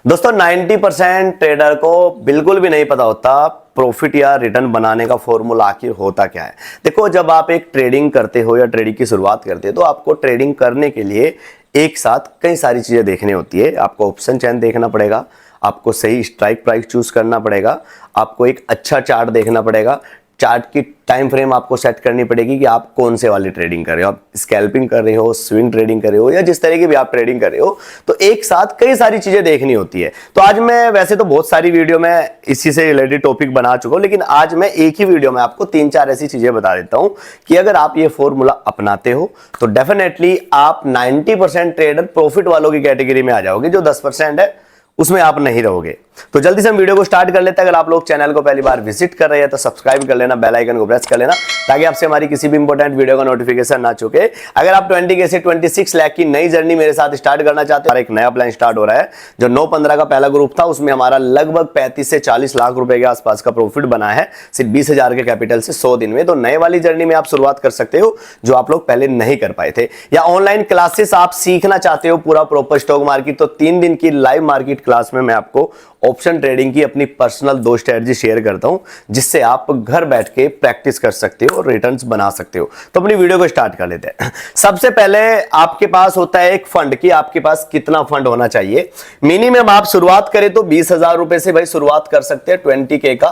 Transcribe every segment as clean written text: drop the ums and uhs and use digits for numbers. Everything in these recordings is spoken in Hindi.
दोस्तों 90% ट्रेडर को बिल्कुल भी नहीं पता होता प्रॉफिट या रिटर्न बनाने का फॉर्मूला आखिर होता क्या है। देखो, जब आप एक ट्रेडिंग करते हो या ट्रेडिंग की शुरुआत करते हो तो आपको ट्रेडिंग करने के लिए एक साथ कई सारी चीजें देखनी होती है। आपको ऑप्शन चैन देखना पड़ेगा, आपको सही स्ट्राइक प्राइस चूज करना पड़ेगा, आपको एक अच्छा चार्ट देखना पड़ेगा, चार्ट की टाइम फ्रेम आपको सेट करनी पड़ेगी कि आप कौन से वाली ट्रेडिंग कर रहे हो, आप स्कैल्पिंग कर रहे हो, स्विंग ट्रेडिंग कर रहे हो या जिस तरह की भी आप ट्रेडिंग कर रहे हो। तो एक साथ कई सारी चीजें देखनी होती है। तो आज मैं वैसे तो बहुत सारी वीडियो में इसी से रिलेटेड टॉपिक बना चुका हूं, लेकिन आज मैं एक ही वीडियो में आपको 3-4 ऐसी चीजें बता देता हूं कि अगर आप ये फॉर्मूला अपनाते हो तो डेफिनेटली आप 90% ट्रेडर प्रॉफिट वालों की कैटेगरी में आ जाओगे। जो 10% है उसमें आप नहीं रहोगे। तो जल्दी से हम वीडियो को स्टार्ट कर लेते हैं। अगर आप लोग चैनल को पहली बार विजिट कर रहे हैं तो सब्सक्राइब कर लेना, बेल आइकन को प्रेस कर लेना ताकि आपसे हमारी किसी भी इंपॉर्टेंट वीडियो का नोटिफिकेशन ना चुके। अगर आप 20 से 26 लाख की नई जर्नी मेरे साथ स्टार्ट करना चाहते हैं, एक नया प्लान स्टार्ट हो रहा है। जो 9-15 का पहला ग्रुप था उसमें हमारा लगभग 35 से 40 लाख रुपए के आसपास का प्रॉफिट बना है सिर्फ 20,000 के कैपिटल से 100 दिन में। तो नए वाली जर्नी में आप शुरुआत कर सकते हो जो आप लोग पहले नहीं कर पाए थे, या ऑनलाइन क्लासेस आप सीखना चाहते हो पूरा प्रॉपर स्टॉक मार्केट, तो 3 दिन की लाइव मार्केट क्लास में मैं आपको ऑप्शन ट्रेडिंग की अपनी पर्सनल 2 स्ट्रेटजी शेयर करता हूं जिससे आप घर बैठ के प्रैक्टिस कर सकते हो और रिटर्न्स बना सकते हो। तो अपनी वीडियो को स्टार्ट कर लेते हैं। सबसे पहले आपके पास होता है एक फंड कि आपके पास कितना फंड होना चाहिए। मिनिमम आप शुरुआत करें तो 20,000 रुपए से भाई शुरुआत कर सकते हैं। 20K का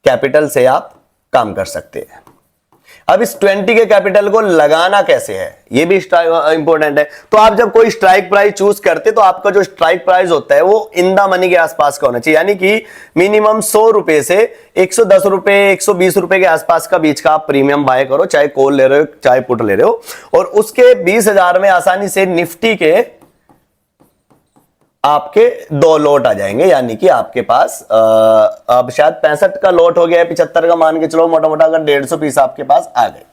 कैपिटल से आप काम कर सकते हैं। अब इस 20 के कैपिटल को लगाना कैसे है ये भी इंपॉर्टेंट है। तो आप जब कोई स्ट्राइक प्राइस चूज करते तो आपका जो स्ट्राइक प्राइस होता है वो इन द मनी के आसपास का होना चाहिए, यानी कि मिनिमम 100 रुपए से 110 रुपए 120 रुपए के आसपास का बीच का आप प्रीमियम बाय करो, चाहे कॉल ले रहे हो चाहे पुट ले रहे हो। और उसके 20,000 में आसानी से निफ्टी के आपके 2 लॉट आ जाएंगे, यानी कि आपके पास अब शायद 65 का लॉट हो गया है, 75 का मान के चलो मोटा मोटा, अगर 150 पीस आपके पास आ गए।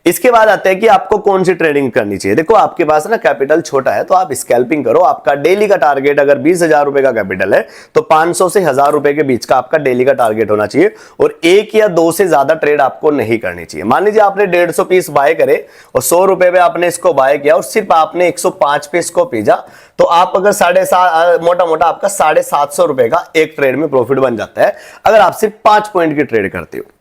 इसके बाद आते हैं कि आपको कौन सी ट्रेडिंग करनी चाहिए। देखो, आपके पास ना कैपिटल छोटा है तो आप स्कैल्पिंग करो। आपका डेली का टारगेट अगर 20,000 रुपए का कैपिटल है तो 500 से 1,000 रुपए के बीच का आपका डेली का टारगेट होना चाहिए और 1 या 2 से ज्यादा ट्रेड आपको नहीं करनी चाहिए। मान लीजिए आपने 150 पीस बाय करे और 100 रुपए पे आपने इसको बाय किया और सिर्फ आपने 105 पे इसको भेजा, तो आप अगर मोटा मोटा आपका 750 रुपए का एक ट्रेड में प्रॉफिट बन जाता है अगर आप सिर्फ 5 पॉइंट की ट्रेड करते हो।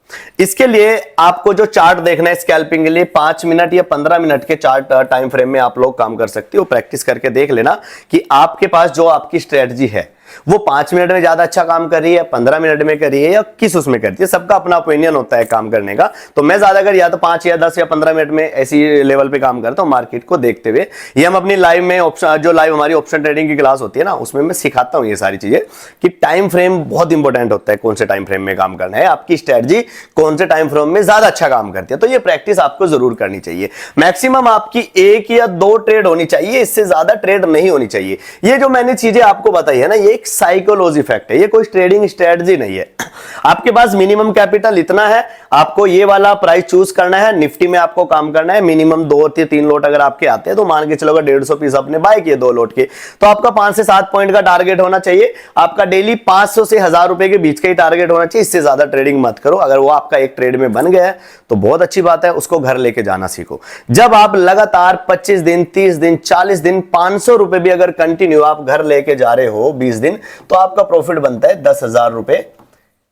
इसके लिए आपको जो चार्ट देखना है स्कैल्पिंग के लिए 5 मिनट या 15 मिनट के चार्ट टाइम फ्रेम में आप लोग काम कर सकते हो। प्रैक्टिस करके देख लेना कि आपके पास जो आपकी स्ट्रेटजी है वो 5 मिनट में ज्यादा अच्छा काम कर रही है, 15 मिनट में कर रही है या किस उसमें करती है। सबका अपना ओपिनियन होता है काम करने का। तो मैं ज्यादातर या तो 5 या 10 या 15 मिनट में ऐसी लेवल पे काम करता हूं मार्केट को देखते हुए। ये हम अपनी लाइव में जो लाइव हमारी ऑप्शन ट्रेडिंग की क्लास होती है ना उसमें मैं सिखाता हूं ये सारी चीजें कि टाइम फ्रेम बहुत इंपॉर्टेंट होता है। कौन से टाइम फ्रेम में काम करना है, आपकी स्ट्रेटजी कौन से टाइम फ्रेम में ज्यादा अच्छा काम करती है। तो ये प्रैक्टिस आपको जरूर करनी चाहिए। मैक्सिमम आपकी 1 या 2 ट्रेड होनी चाहिए, इससे ज्यादा ट्रेड नहीं होनी चाहिए। ये जो मैंने चीजें आपको बताई है ना, ये एक साइकोलॉजी फैक्ट है, ये कोई ट्रेडिंग स्ट्रेटजी नहीं है। आपके पास मिनिमम कैपिटल इतना है, आपको ये वाला प्राइस चूज करना है, निफ्टी में आपको काम करना है। मिनिमम 2 से 3 लोट अगर आपके आते हैं तो मान के चलो अगर 150 पीस आपने बाय किए 2 लोट के, तो आपका 5 से 7 पॉइंट का टारगेट होना चाहिए। आपका डेली 500 से 1,000 रुपए के बीच का ही टारगेट होना चाहिए, इससे ज्यादा ट्रेडिंग मत करो। अगर वो आपका एक ट्रेड में बन गया है तो बहुत अच्छी बात है, उसको घर लेके जाना सीखो। जब आप लगातार 25 दिन 30 दिन 40 दिन 500 रुपए भी अगर कंटिन्यू आप घर लेके जा रहे हो 20 दिन, तो आपका प्रॉफिट बनता है 10,000 रुपए।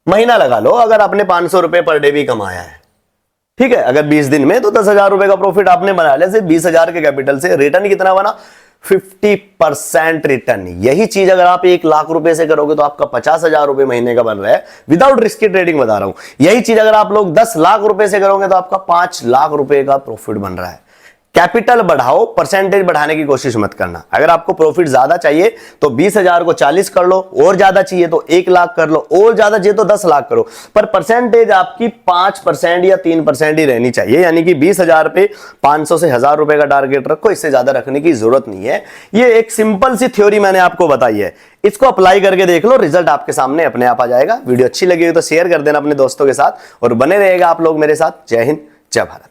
महीना लगा लो अगर आपने 500 रुपए पर डे भी कमाया है, ठीक है, अगर 20 दिन में तो 10,000 रुपए का प्रॉफिट आपने बना लिया। सिर्फ 20,000 के कैपिटल से रिटर्न कितना बना? 50% रिटर्न। यही चीज अगर आप 1 लाख रुपए से करोगे तो आपका 50,000 रुपए महीने का बन रहा है विदाउट रिस्की ट्रेडिंग बता रहा हूं। यही चीज अगर आप लोग 10 लाख रुपए से करोगे तो आपका 5 लाख रुपए का प्रॉफिट बन रहा है। कैपिटल बढ़ाओ, परसेंटेज बढ़ाने की कोशिश मत करना। अगर आपको प्रॉफिट ज्यादा चाहिए तो 20,000 को 40 कर लो, और ज्यादा चाहिए तो 1 लाख कर लो, और ज्यादा चाहिए तो 10 लाख करो, पर परसेंटेज आपकी 5% या 3% ही रहनी चाहिए। यानी कि 20,000 पे 500 से 1,000 रुपए का टारगेट रखो, इससे ज्यादा रखने की जरूरत नहीं है। ये एक सिंपल सी थ्योरी मैंने आपको बताई है, इसको अप्लाई करके देख लो, रिजल्ट आपके सामने अपने आप आ जाएगा। वीडियो अच्छी लगी तो शेयर कर देना अपने दोस्तों के साथ और बने रहेगा आप लोग मेरे साथ। जय हिंद, जय भारत।